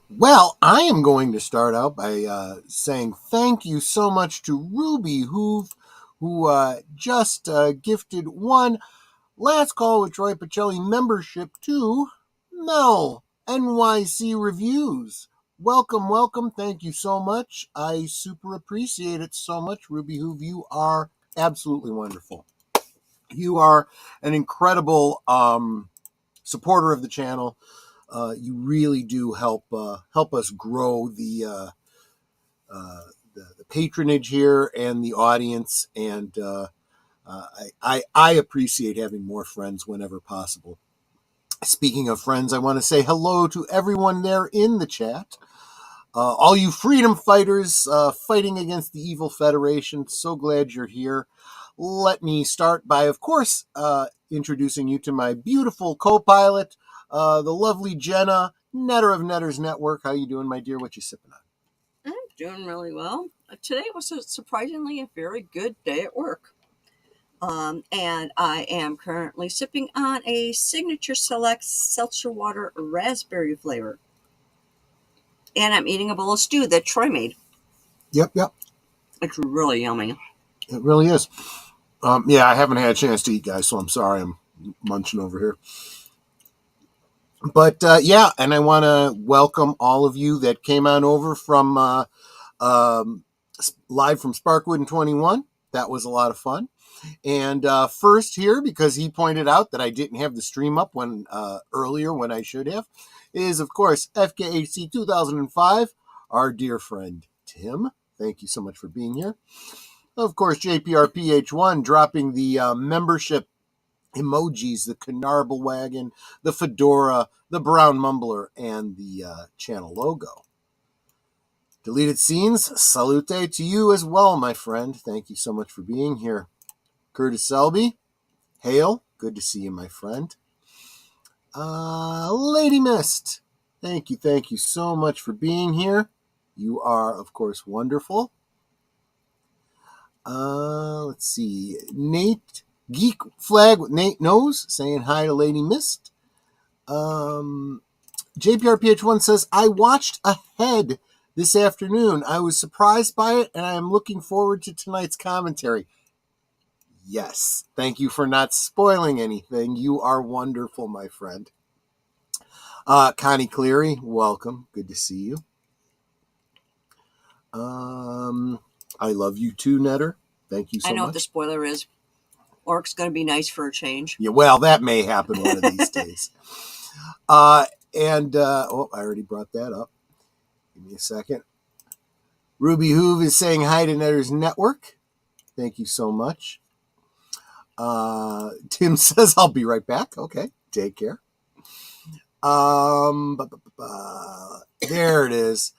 Well, I am going to start out by saying thank you so much to Ruby Hoove, who just gifted one Last Call with Troy Pacelli membership to Mel NYC Reviews. Welcome, welcome. Thank you so much. I super appreciate it so much, Ruby Hoove. You are absolutely wonderful. You are an incredible supporter of the channel. You really do help us grow the patronage here and the audience, and I appreciate having more friends whenever possible. Speaking of friends, I want to say hello to everyone there in the chat. All you freedom fighters fighting against the evil Federation, so glad you're here. Let me start by, of course, introducing you to my beautiful co-pilot, the lovely Jenna, Netter of Netters Network. How you doing, my dear? What you sipping on? I'm doing really well. Today was surprisingly a very good day at work. And I am currently sipping on a Signature Select Seltzer Water Raspberry flavor. And I'm eating a bowl of stew that Troy made. Yep. It's really yummy. It really is. Yeah, I haven't had a chance to eat, guys, so I'm sorry I'm munching over here. But yeah, and I want to welcome all of you that came on over from live from Sparkwood in 21. That was a lot of fun. And first here, because he pointed out that I didn't have the stream up earlier when I should have, is, of course, FKHC 2005, our dear friend Tim. Thank you so much for being here. Of course, JPRPH1 dropping the membership emojis, the Canarble Wagon, the fedora, the brown mumbler, and the channel logo. Deleted Scenes, salute to you as well, my friend. Thank you so much for being here. Curtis Selby, hail. Good to see you, my friend. Lady Mist, thank you so much for being here. You are, of course, wonderful. Let's see. Nate, Geek Flag with Nate Knows, saying hi to Lady Mist. JPRPH1 says, I watched Ahead this afternoon. I was surprised by it, and I am looking forward to tonight's commentary. Yes, thank you for not spoiling anything. You are wonderful, my friend. Connie Cleary, welcome. Good to see you. I love you too, Netter. Thank you so much. I know what the spoiler is. Orc's going to be nice for a change. Yeah, well, that may happen one of these days. I already brought that up. Give me a second. Ruby Hoove is saying hi to Netter's Network. Thank you so much. Tim says, I'll be right back. Okay, take care. There it is.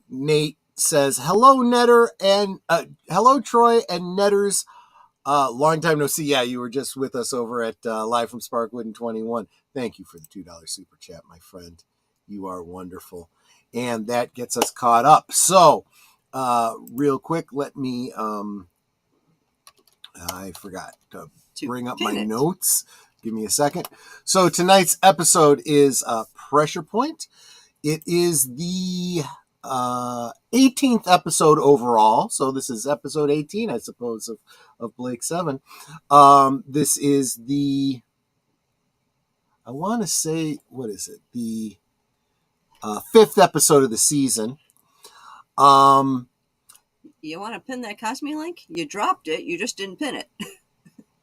Nate says, hello, Netter, and hello, Troy and Netters. Long time no see. Yeah, you were just with us over at Live from Sparkwood in 21. Thank you for the $2 super chat, my friend. You are wonderful. And that gets us caught up. So, real quick, let me, I forgot to bring up my notes. Give me a second. So tonight's episode is Pressure Point. It is the 18th episode overall. So this is episode 18, I suppose, of Blake 7. This is the, I want to say, what is it? The 5th episode of the season. You want to pin that Cosme link? You dropped it. You just didn't pin it.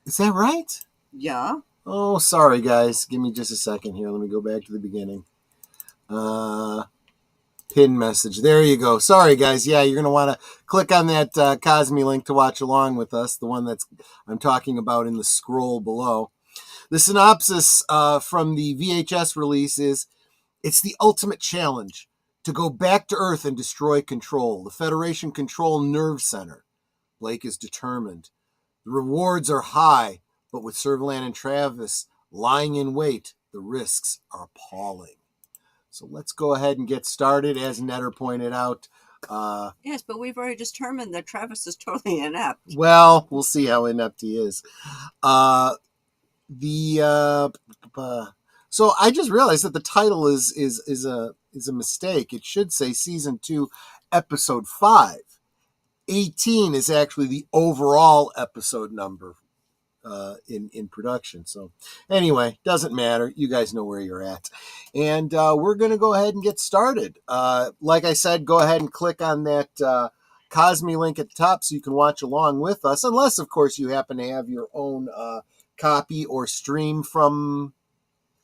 Is that right? Yeah. Oh, sorry, guys. Give me just a second here. Let me go back to the beginning. Pin message. There you go. Sorry, guys. Yeah, you're going to want to click on that Cosme link to watch along with us, the one that's I'm talking about in the scroll below. The synopsis from the VHS release is, it's the ultimate challenge to go back to Earth and destroy Control, the Federation Control Nerve Center. Blake is determined. The rewards are high, but with Servalan and Travis lying in wait, the risks are appalling. So let's go ahead and get started, as Netter pointed out. Yes, but we've already determined that Travis is totally inept. Well, we'll see how inept he is. So I just realized that the title is is a mistake. It should say season 2, episode 5. 18 is actually the overall episode number in production. So anyway, doesn't matter. You guys know where you're at. And we're going to go ahead and get started. Like I said, go ahead and click on that Cosme link at the top so you can watch along with us, unless, of course, you happen to have your own copy or stream from,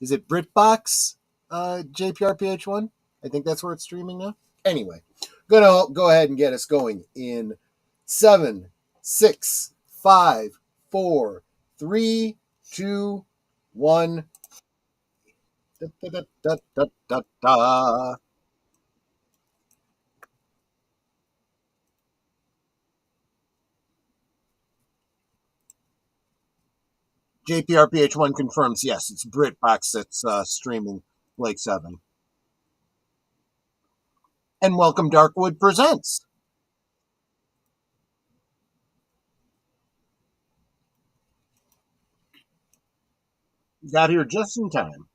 is it BritBox, JPRPH1? I think that's where it's streaming now. Anyway, gonna go ahead and get us going in 7, 6, 5, 4, 3, 2, 1. Da, da, da, da, da, da. JPRPH1 confirms, yes, it's BritBox that's streaming Blake 7. And welcome Darkwood Presents. Got here just in time.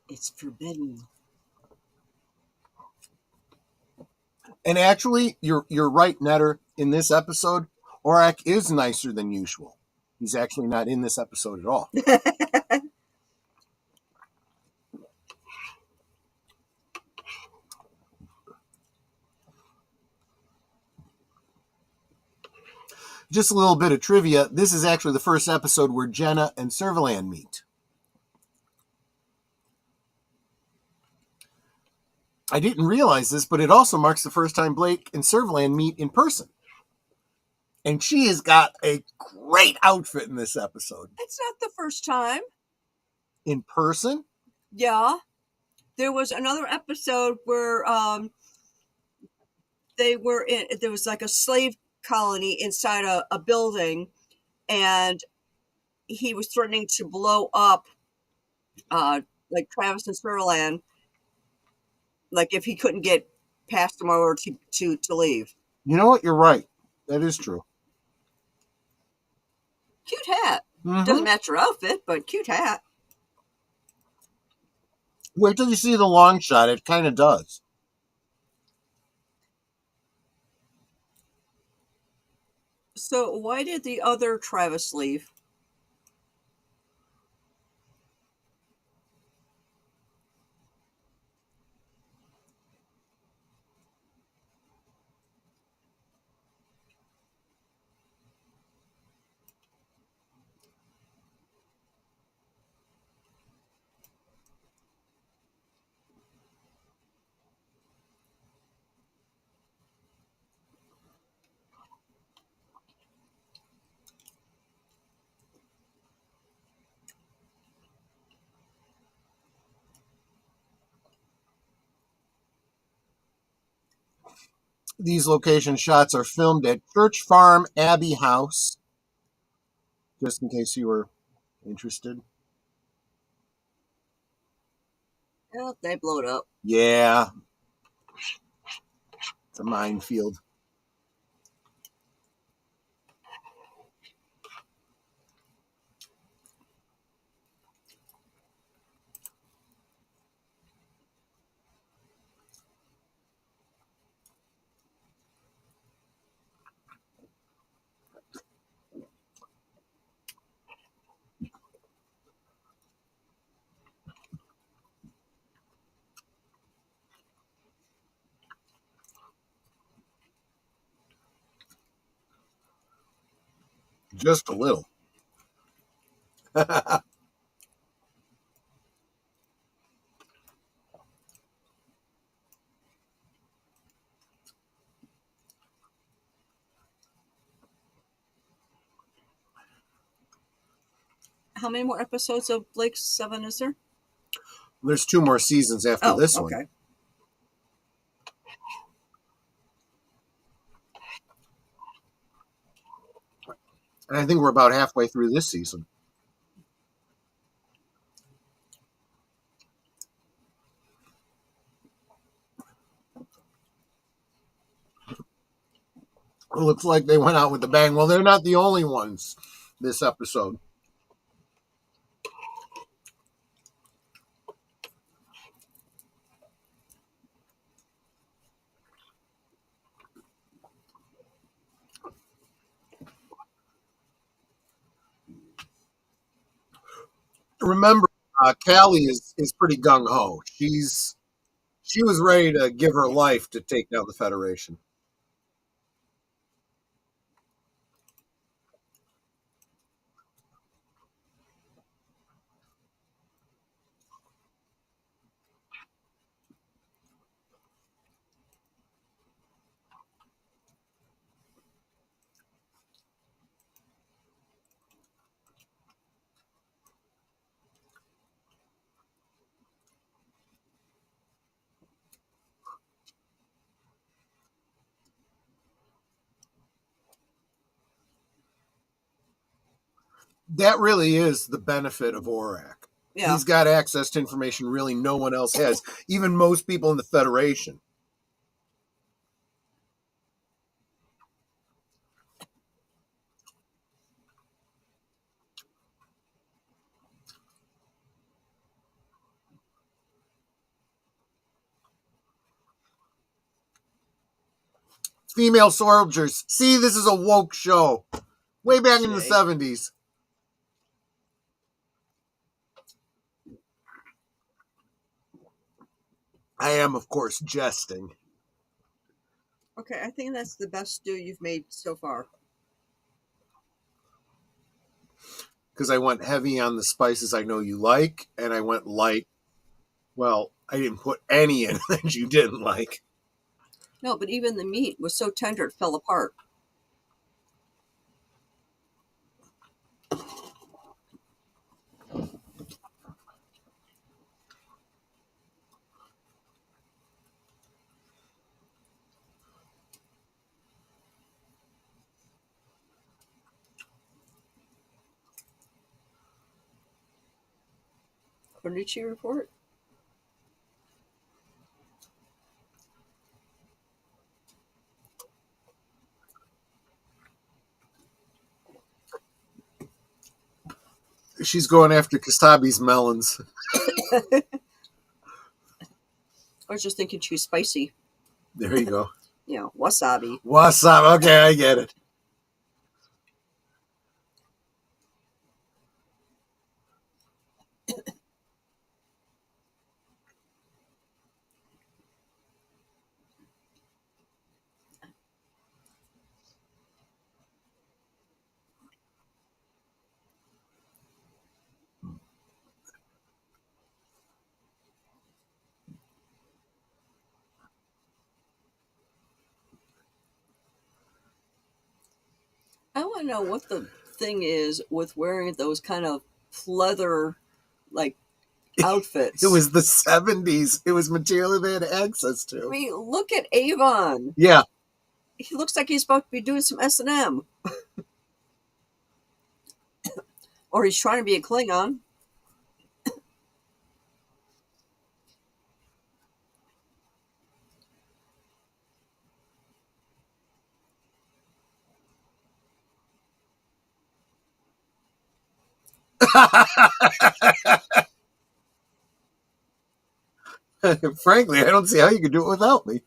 It's forbidden. And actually, you're right, Netter. In this episode, Aurak is nicer than usual. He's actually not in this episode at all. Just a little bit of trivia. This is actually the first episode where Jenna and Servalan meet. I didn't realize this, but it also marks the first time Blake and Servalan meet in person. And she has got a great outfit in this episode. It's not the first time. In person? Yeah. There was another episode where there was like a slave colony inside a building, and he was threatening to blow up like Travis and Servalan, like if he couldn't get past them over to leave. You know what? You're right. That is true. Cute hat. Mm-hmm. Doesn't match your outfit, but cute hat. Wait till you see the long shot. It kind of does. So why did the other Travis leave? These location shots are filmed at Church Farm Abbey House, just in case you were interested. Well, they blew it up. Yeah. It's a minefield. Just a little. How many more episodes of Blake 7 is there? There's 2 more seasons after this one. Okay. And I think we're about halfway through this season. It looks like they went out with a bang. Well, they're not the only ones this episode. Remember, Callie is pretty gung ho. She was ready to give her life to take down the Federation. That really is the benefit of Orak. Yeah. He's got access to information really no one else has, even most people in the Federation. Female soldiers. See, this is a woke show. Way back in the 70s. I am, of course, jesting. Okay, I think that's the best stew you've made so far. Because I went heavy on the spices I know you like, and I went light. Well, I didn't put any in that you didn't like. No, but even the meat was so tender it fell apart. What did she report? She's going after Kastabi's melons. I was just thinking she was spicy. There you go. You know, wasabi. Wasabi. Okay, I get it. I want to know what the thing is with wearing those kind of pleather, like, outfits. It was the 70s. It was material they had access to. I mean, look at Avon. Yeah. He looks like he's about to be doing some S&M. Or he's trying to be a Klingon. Frankly, I don't see how you could do it without me.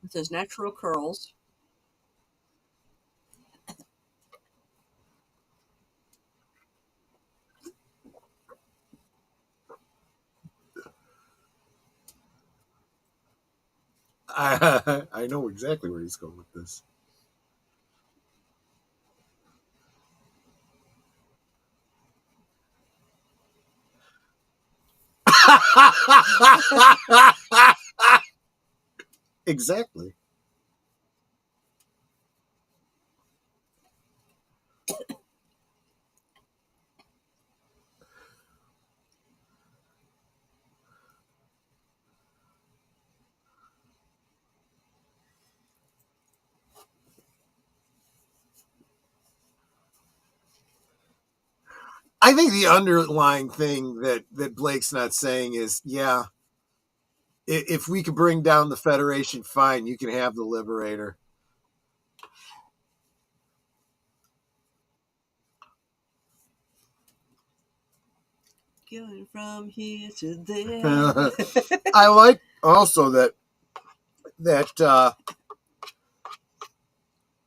With his natural curls. I know exactly where he's going with this. Exactly. I think the underlying thing that Blake's not saying is, yeah, if we could bring down the Federation, fine, you can have the Liberator. Going from here to there. I like also that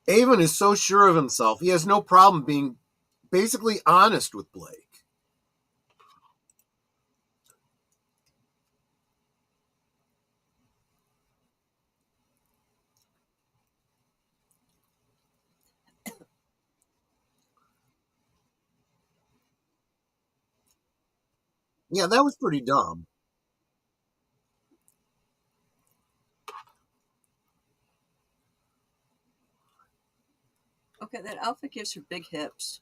Avon is so sure of himself. He has no problem being basically honest with Blake. Yeah, that was pretty dumb. Okay, that outfit gives her big hips.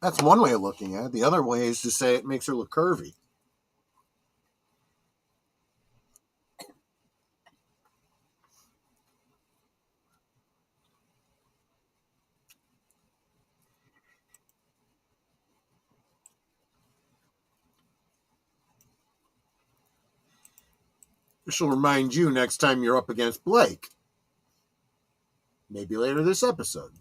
That's one way of looking at it. The other way is to say it makes her look curvy. She'll remind you next time you're up against Blake. Maybe later this episode.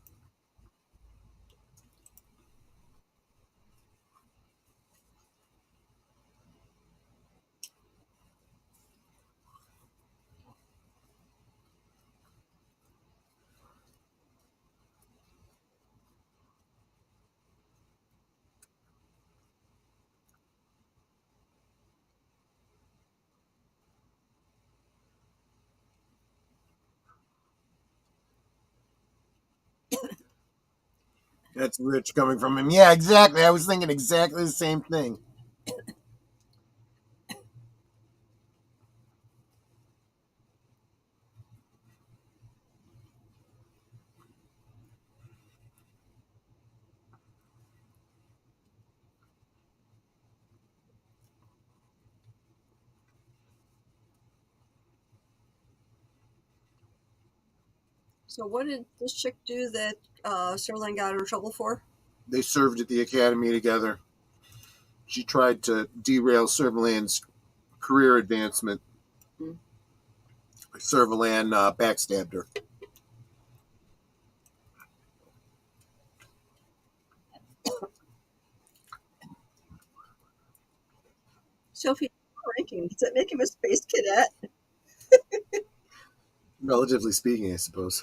That's rich coming from him. Yeah, exactly. I was thinking exactly the same thing. So, what did this chick do that Servalan got her in trouble for? They served at the academy together. She tried to derail Servalan's career advancement. Hmm. Servalan backstabbed her. So, if he's ranking, does that make him a space cadet? Relatively speaking, I suppose.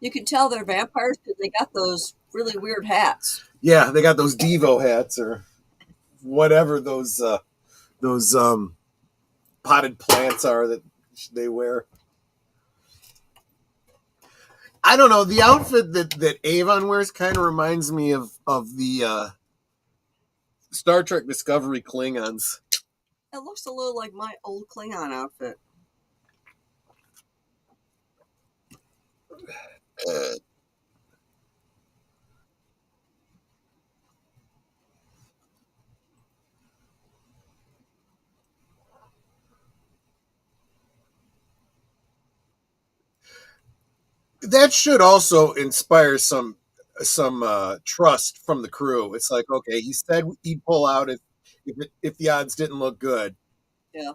You can tell they're vampires because they got those really weird hats. Yeah, they got those Devo hats or whatever those potted plants are that they wear. I don't know. The outfit that Avon wears kind of reminds me of the Star Trek Discovery Klingons. It looks a little like my old Klingon outfit. That should also inspire some trust from the crew. It's like, okay, he said he'd pull out if the odds didn't look good. Yeah.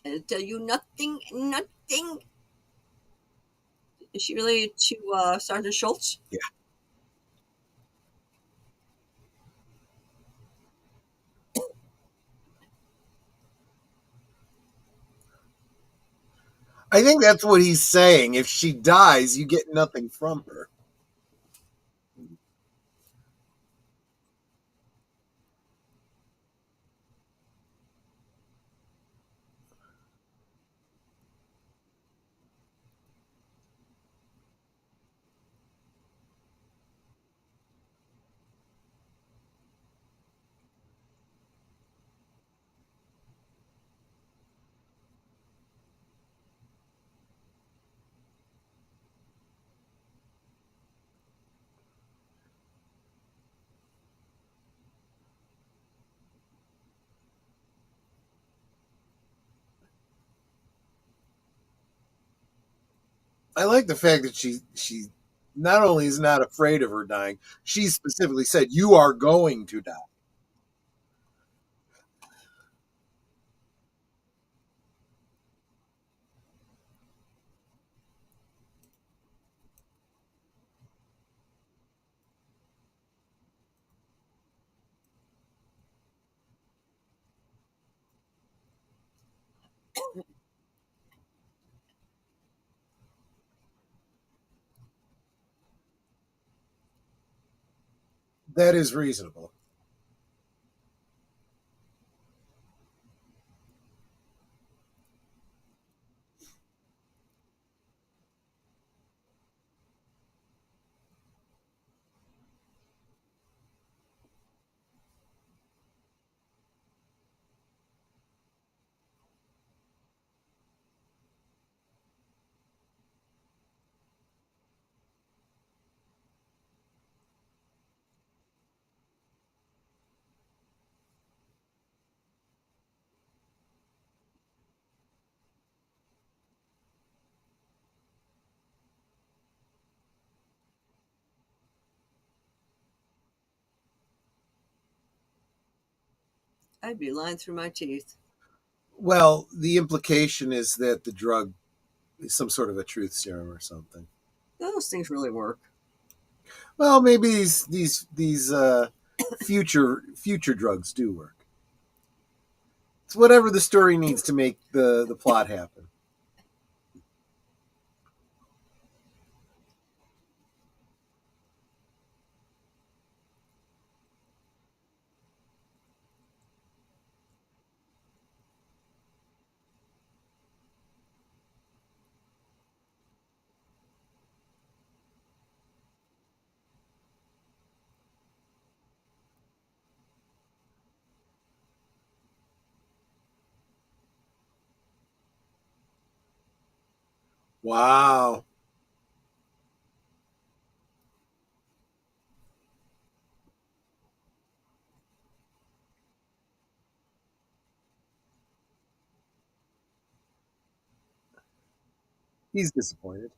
It'll tell you nothing, nothing. Is she related to Sergeant Schultz? Yeah, I think that's what he's saying. If she dies, you get nothing from her. I like the fact that she not only is not afraid of her dying, she specifically said, "You are going to die." That is reasonable. I'd be lying through my teeth. Well, the implication is that the drug is some sort of a truth serum or something. Those things really work. Well, maybe these future drugs do work. It's whatever the story needs to make the plot happen. Wow, he's disappointed.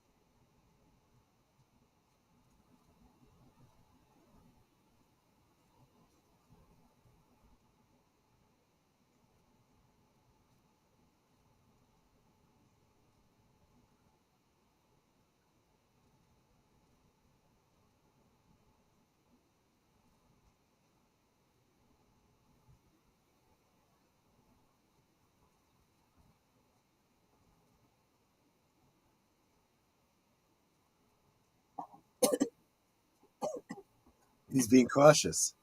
He's being cautious.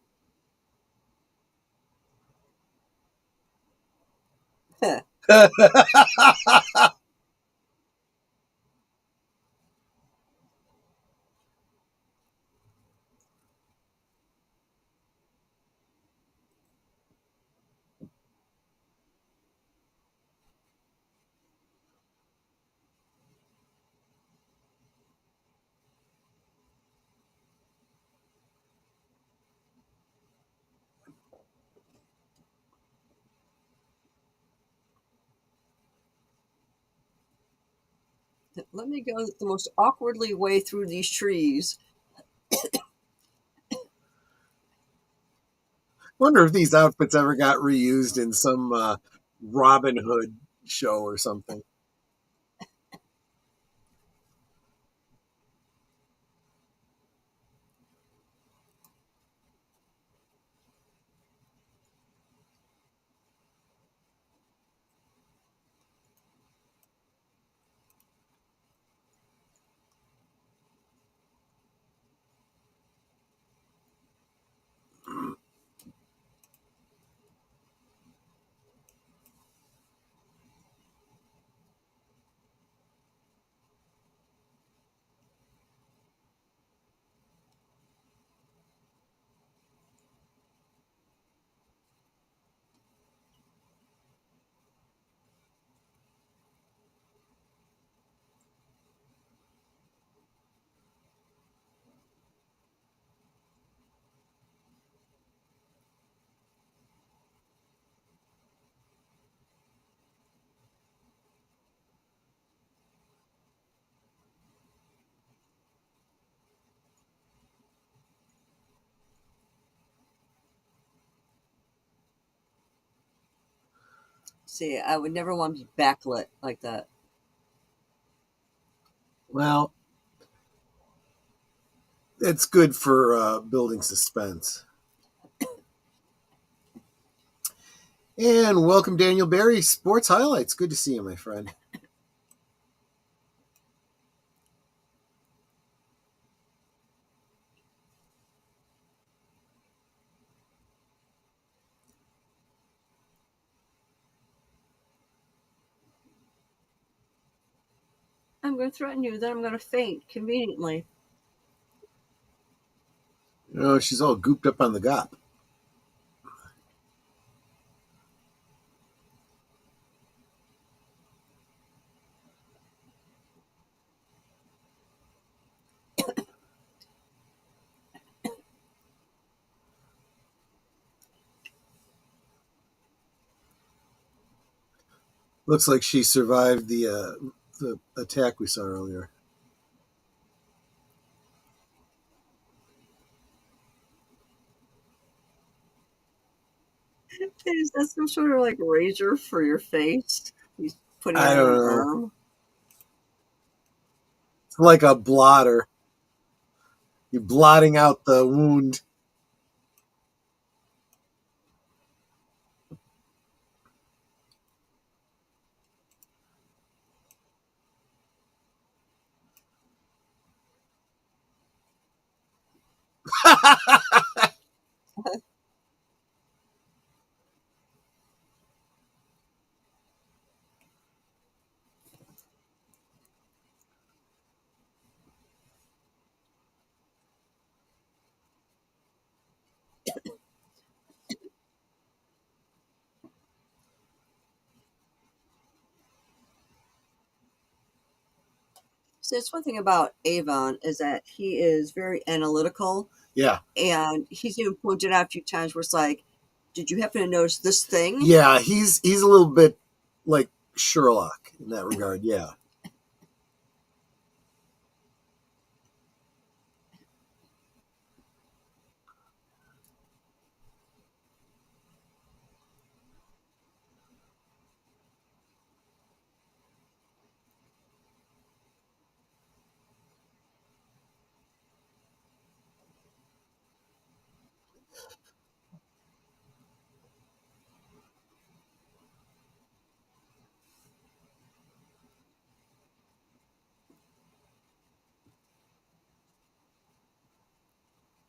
Let me go the most awkwardly way through these trees. Wonder if these outfits ever got reused in some Robin Hood show or something. See, I would never want to be backlit like that. Well, it's good for building suspense. And welcome, Daniel Barry, Sports Highlights. Good to see you, my friend. I'm going to threaten you that I'm going to faint conveniently. Oh, she's all gooped up on the gop. Looks like she survived the attack we saw earlier. Is that some sort of like razor for your face? He's putting I on don't an know. arm. It's like a blotter. You're blotting out the wound. So it's one thing about Avon is that he is very analytical, Yeah. and he's even pointed out a few times where it's like, "Did you happen to notice this thing?" Yeah, he's a little bit like Sherlock in that regard. Yeah.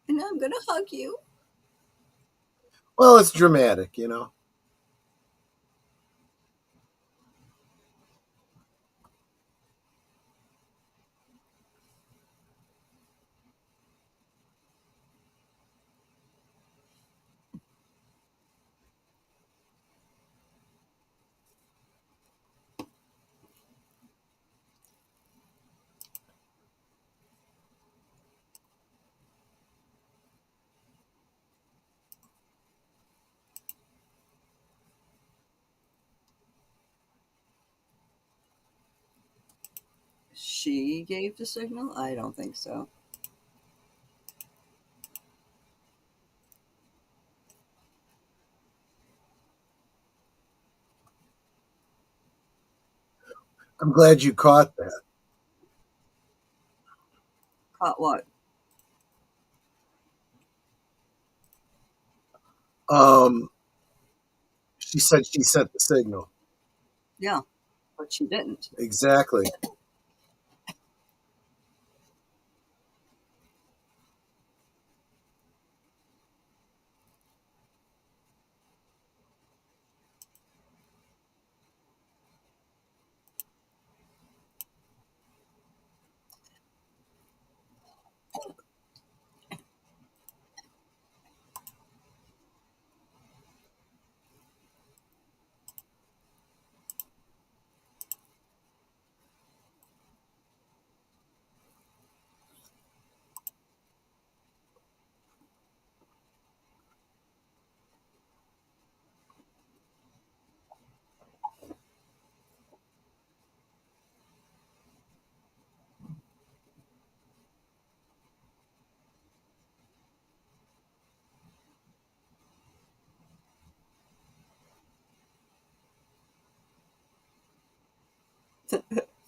And I'm gonna hug you. Well, it's dramatic, you know. She gave the signal? I don't think so. I'm glad you caught that. Caught what? Um, she said she sent the signal. Yeah, but she didn't. Exactly.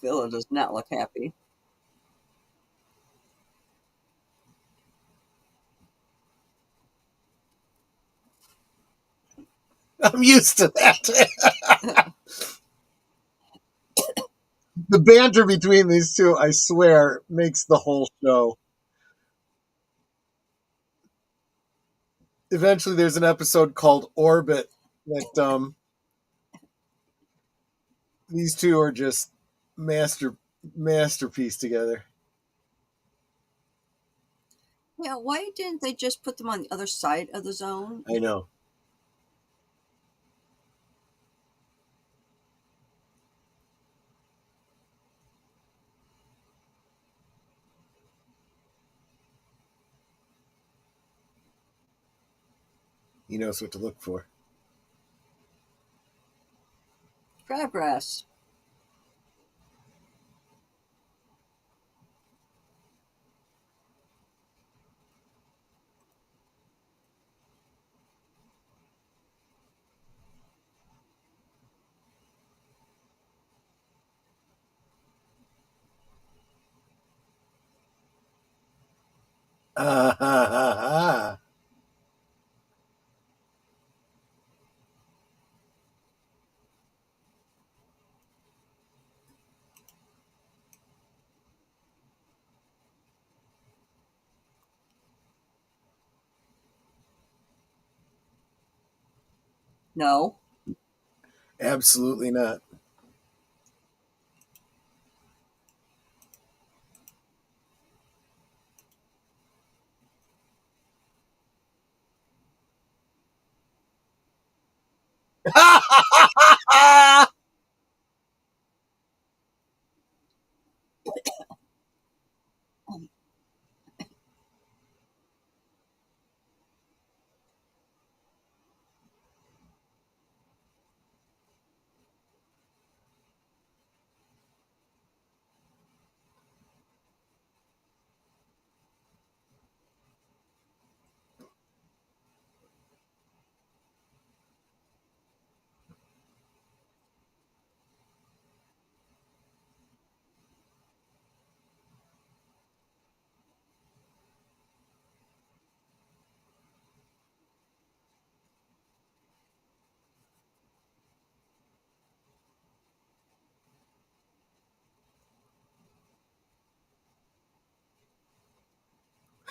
Phil does not look happy. I'm used to that. The banter between these two, I swear, makes the whole show. Eventually, there's an episode called Orbit that these two are just master masterpiece together. Yeah, why didn't they just put them on the other side of the zone? I know. He knows what to look for. Crabgrass. Ah, ha, ha, ha. No. Absolutely not.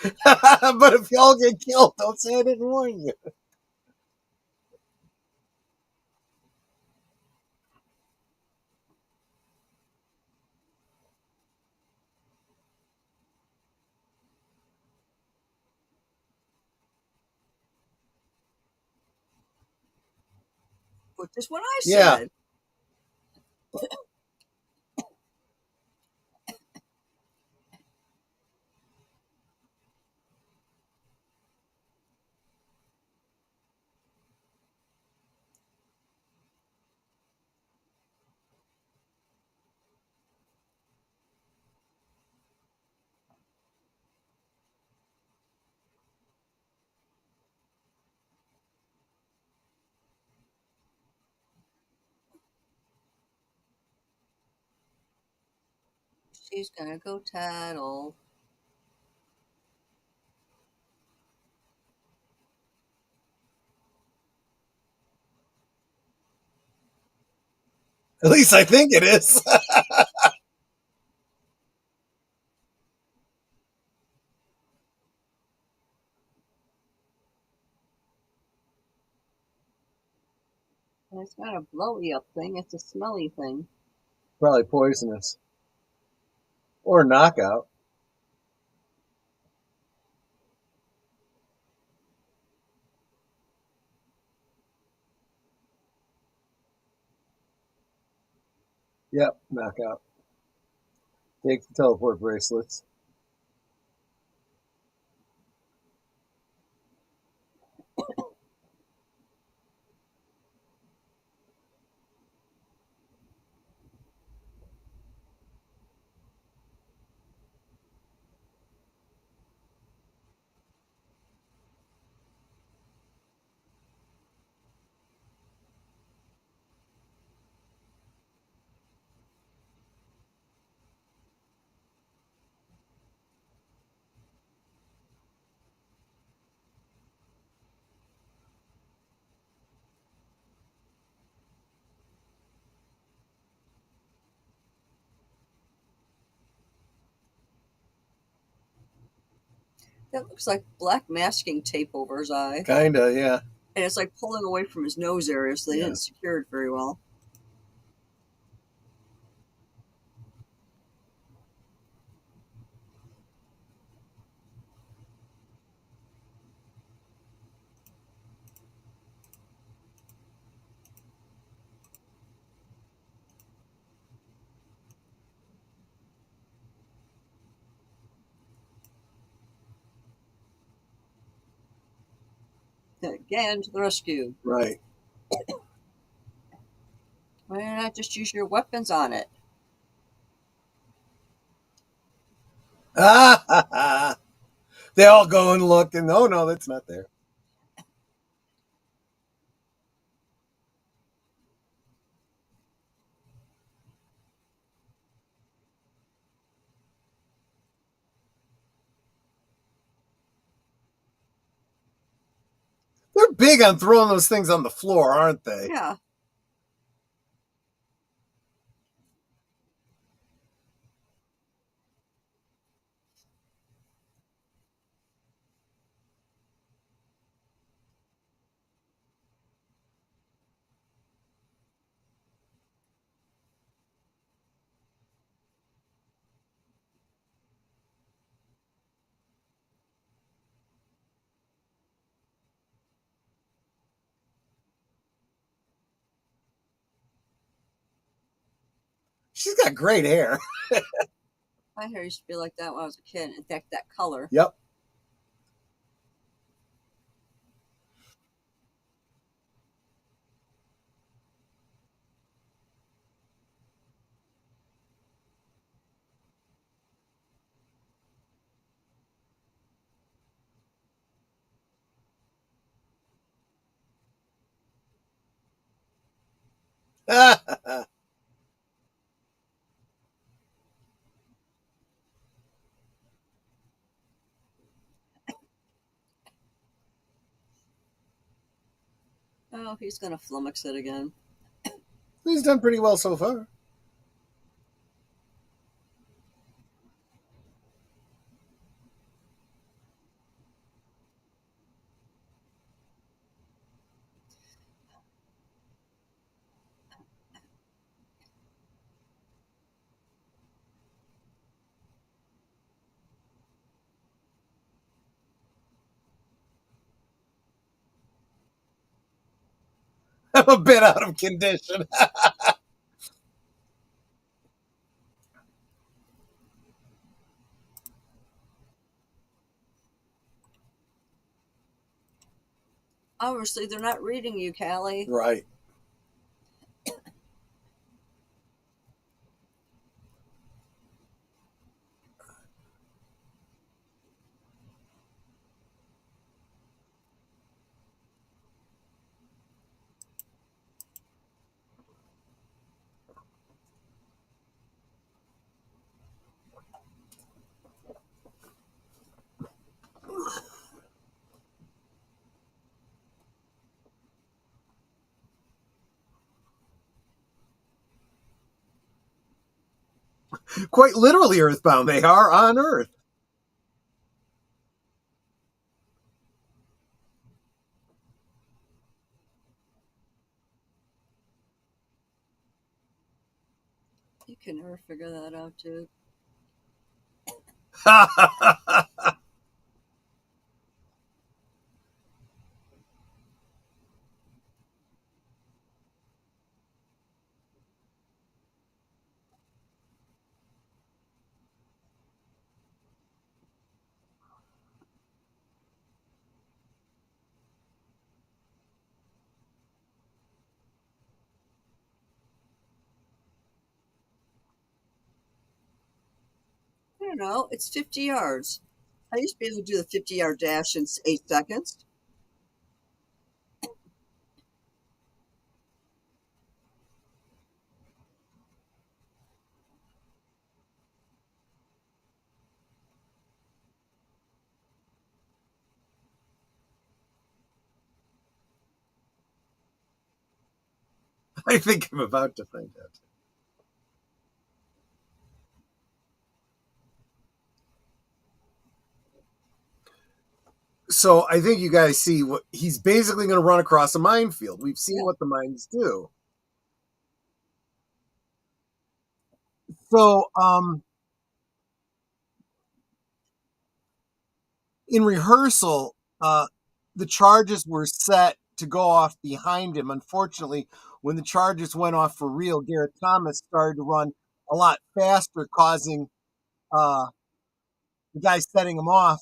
But if y'all get killed, don't say I didn't warn you. Which is what I Yeah. said. She's gonna go tattle. At least I think it is. And it's not a blowy up thing, it's a smelly thing. Probably poisonous. Or knockout. Yep, knockout. Take the teleport bracelets. That looks like black masking tape over his eye. Kinda, yeah. And it's like pulling away from his nose area, so they Yeah. didn't secure it very well. Again, to the rescue. Right. Why not just use your weapons on it? Ah, they all go and look, and oh no, that's not there. They're big on throwing those things on the floor, aren't they? Yeah. She's got great hair. My hair used to be like that when I was a kid. In fact, that color. Yep. Oh, he's gonna flummox it again. He's done pretty well so far. I'm a bit out of condition. Obviously, they're not reading you, Callie. Right. Quite literally earthbound. They are on Earth. You can never figure that out, dude. I don't know. It's 50 yards. I used to be able to do the 50-yard dash in 8 seconds. I think I'm about to find out. So I think you guys see what he's basically going to run across a minefield. We've seen what the mines do. So in rehearsal, the charges were set to go off behind him. Unfortunately, when the charges went off for real, Garrett Thomas started to run a lot faster, causing uh, the guy setting him off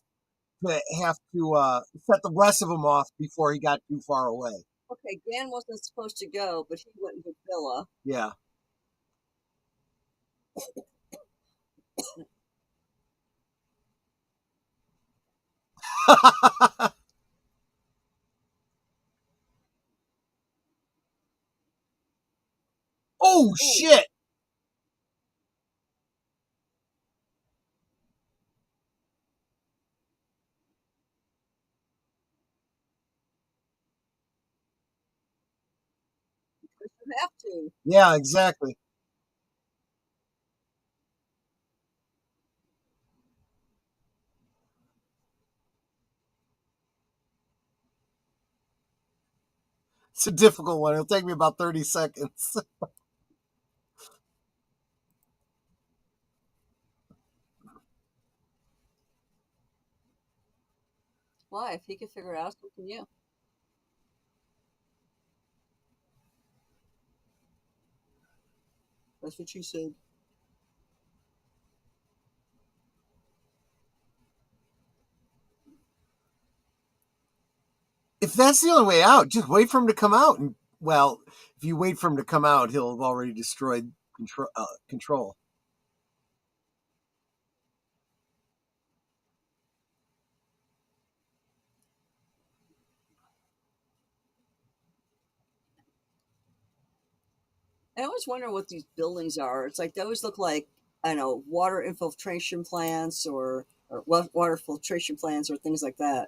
to have to set the rest of them off before he got too far away. Okay, Dan wasn't supposed to go, but he went with Villa. Yeah. Oh, shit. Because you have to. Yeah, exactly. It's a difficult one. It'll take me about 30 seconds. Why? If he can figure it out, so can you. That's what she said. If that's the only way out, just wait for him to come out. And well, if you wait for him to come out, he'll have already destroyed control. I always wonder what these buildings are. It's like they always look like, I don't know, water infiltration plants or water filtration plants or things like that.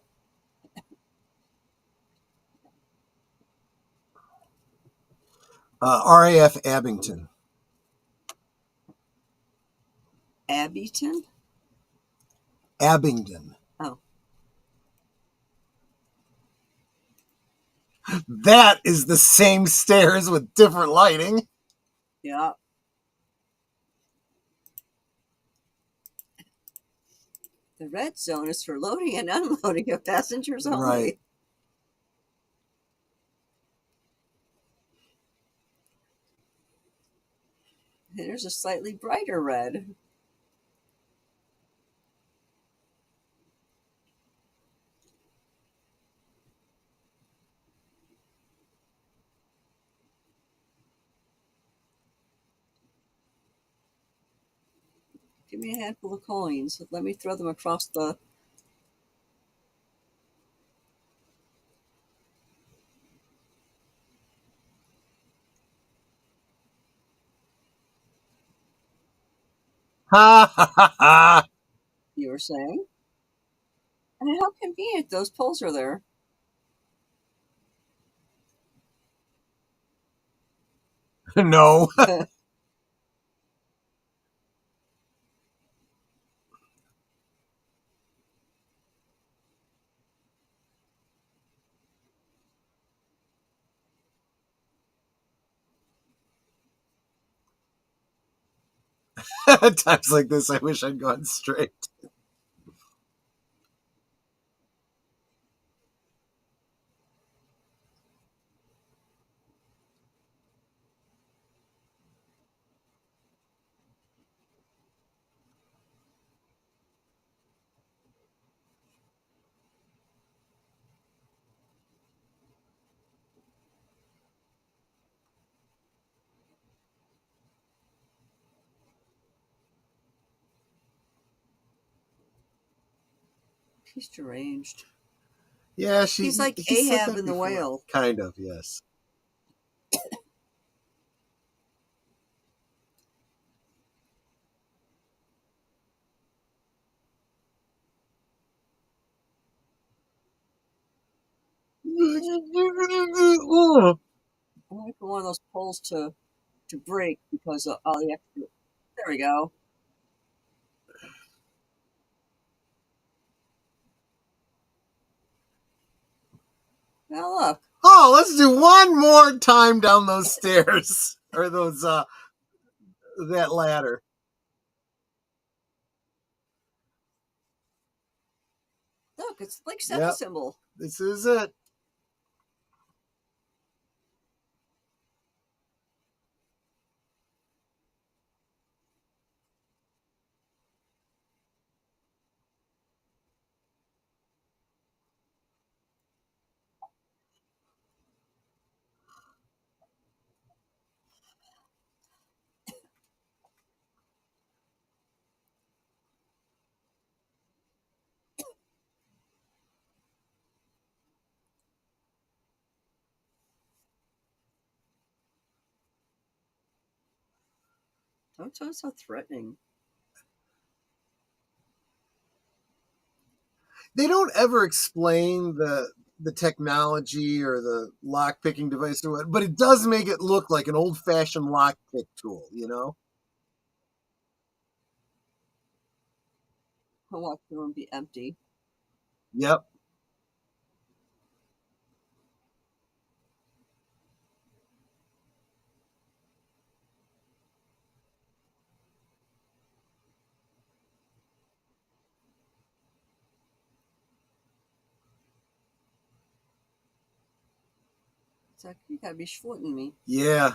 RAF Abington. Abington? Abingdon. Oh. That is the same stairs with different lighting. Yeah. The red zone is for loading and unloading of passengers only. Right. There's a slightly brighter red. Give me a handful of coins. Let me throw them across the. Ha ha ha ha. You were saying? And how convenient those poles are there. No. At times like this, I wish I'd gone straight. He's deranged. Yeah, He's like he said Ahab that in the before. whale. Kind of, yes. I'm waiting for one of those poles to break because of all the extra. There we go. Now look. Oh, let's do one more time down those stairs or those that ladder. Look, it's like seven Yep, symbol. this is it. Don't sound so threatening. They don't ever explain the technology or the lock picking device or what, but it does make it look like an old fashioned lock pick tool, you know? I'll watch the room be empty. Yep. It's like, you gotta be shorting me. Yeah.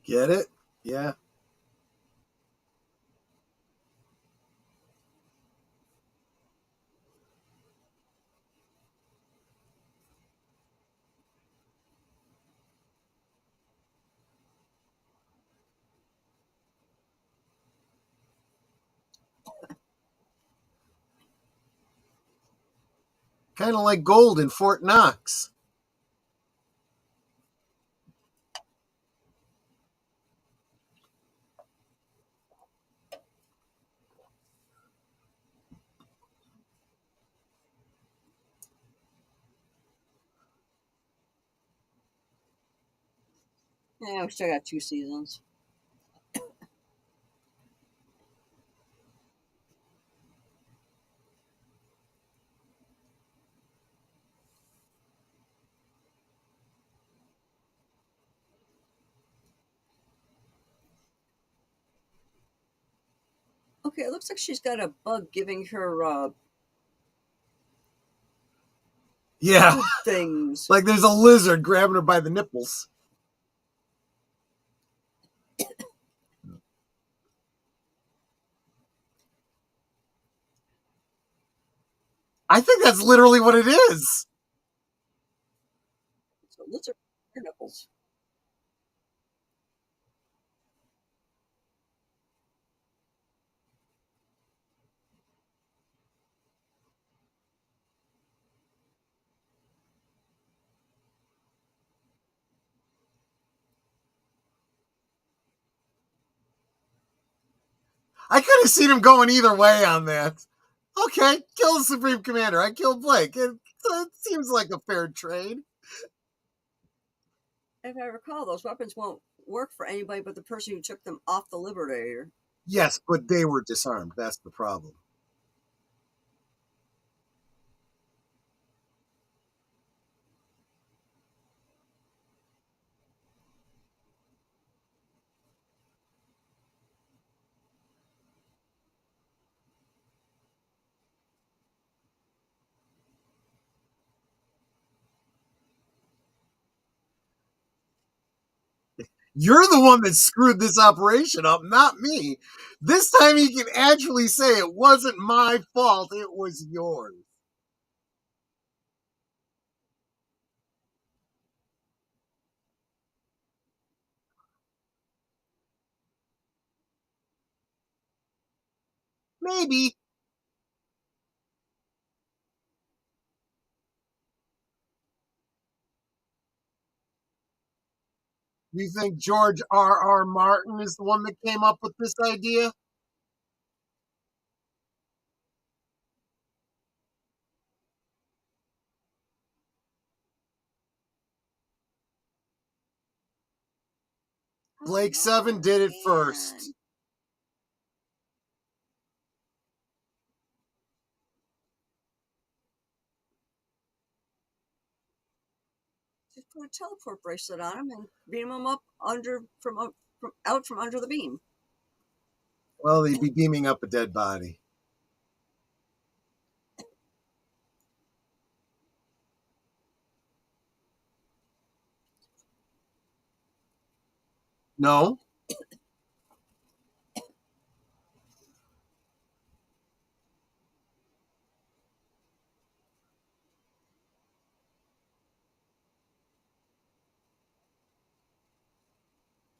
Get it? Yeah. Kind of like gold in Fort Knox. Yeah, we still got 2 seasons. Okay, it looks like she's got a bug giving her Yeah. food things. Like there's a lizard grabbing her by the nipples. I think that's literally what it is. So let's her nipples. I could have seen him going either way on that. Okay, kill the Supreme Commander. I killed Blake. It seems like a fair trade. If I recall, those weapons won't work for anybody but the person who took them off the Liberator. Yes, but they were disarmed. That's the problem. You're the one that screwed this operation up, not me. This time he can actually say it wasn't my fault, it was yours. Maybe. You think George R.R. Martin is the one that came up with this idea? Blake Seven did it first. Just put a teleport bracelet on him and beam him up out from under the beam. Well, he'd be beaming up a dead body. No.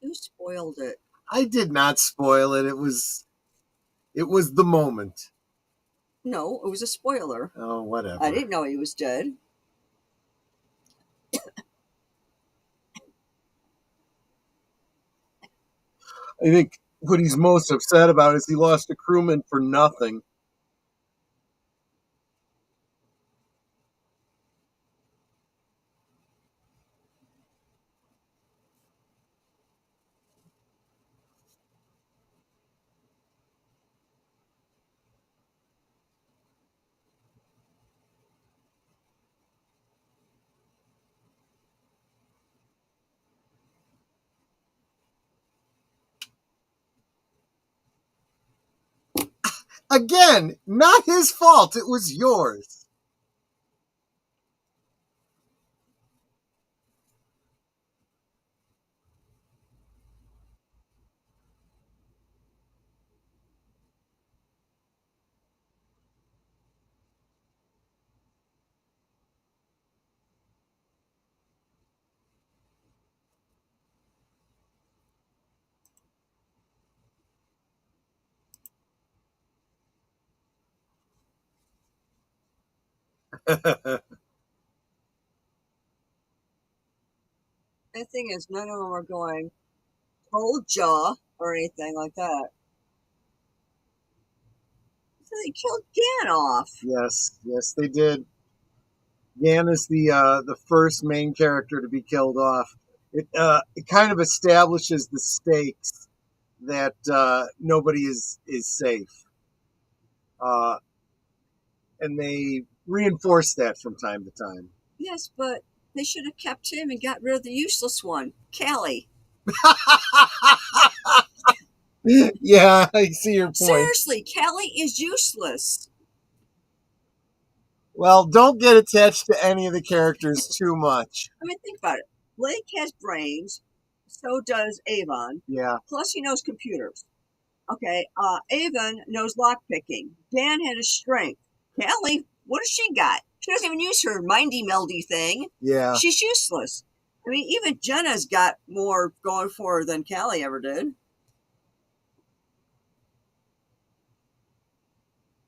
You spoiled it. I did not spoil it. It was the moment. No, it was a spoiler. Oh, whatever. I didn't know he was dead. I think what he's most upset about is he lost a crewman for nothing. Again, not his fault. It was yours. The thing is, none of them are going, told ya, or anything like that. So they killed Gan off. Yes, they did. Gan is the first main character to be killed off. It kind of establishes the stakes that nobody is safe, and they reinforce that from time to time. Yes, but they should have kept him and got rid of the useless one, Callie. Yeah, I see your point. Seriously, Callie is useless. Well, don't get attached to any of the characters too much. I mean, think about it. Blake has brains, so does Avon. Yeah. Plus, he knows computers. Okay, Avon knows lockpicking. Dan had a strength. Callie, what does she got? She doesn't even use her mindy meldy thing. Yeah. She's useless. I mean, even Jenna's got more going for her than Callie ever did.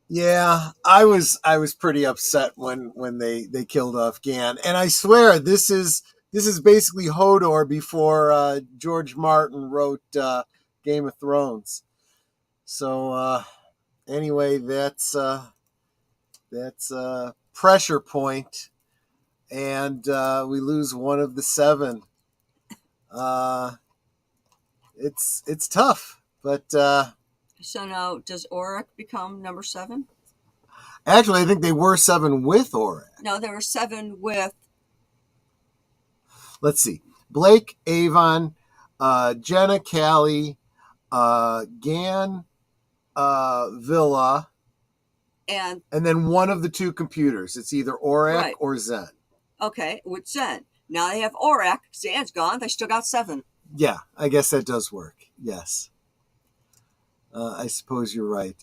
Yeah, I was pretty upset when they killed off Gan, and I swear this is basically Hodor before George Martin wrote Game of Thrones. So anyway, that's pressure point, and we lose one of the 7. It's tough, but. So now, does Auric become number 7? Actually, I think they were 7 with Auric. No, there were 7 with. Let's see: Blake, Avon, Jenna, Callie, Gan, Villa, and then one of the 2 computers. It's either Auric Right. or Zen. Okay, with Zen. Now they have Auric. Zan's gone. They still got 7. Yeah, I guess that does work. Yes. I suppose you're right.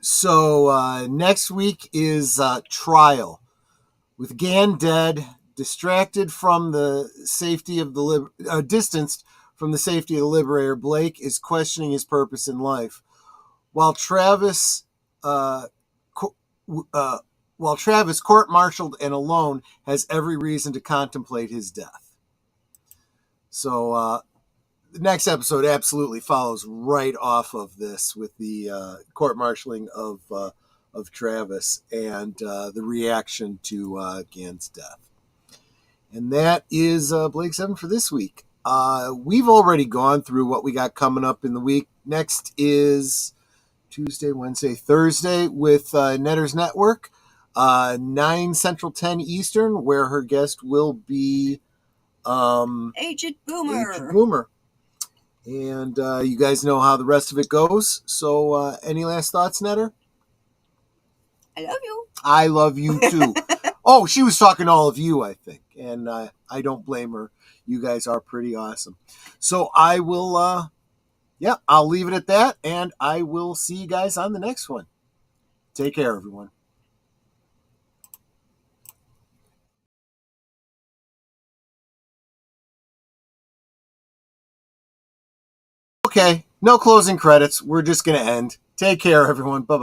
So next week is Trial. With Gan dead, distracted from the safety of the distanced from the safety of the Liberator, Blake is questioning his purpose in life. While Travis, court-martialed and alone, has every reason to contemplate his death. So the next episode absolutely follows right off of this with the court-martialing of Travis and the reaction to Gann's death. And that is Blake 7 for this week. We've already gone through what we got coming up in the week. Next is Tuesday, Wednesday, Thursday with Netter's Network, 9 Central, 10 Eastern, where her guest will be Aged Boomer. Aged Boomer. And you guys know how the rest of it goes. So any last thoughts, Netter? I love you. I love you too. Oh, she was talking to all of you, I think. And I don't blame her. You guys are pretty awesome. So I will, I'll leave it at that. And I will see you guys on the next one. Take care, everyone. Okay, no closing credits. We're just going to end. Take care, everyone. Bye-bye.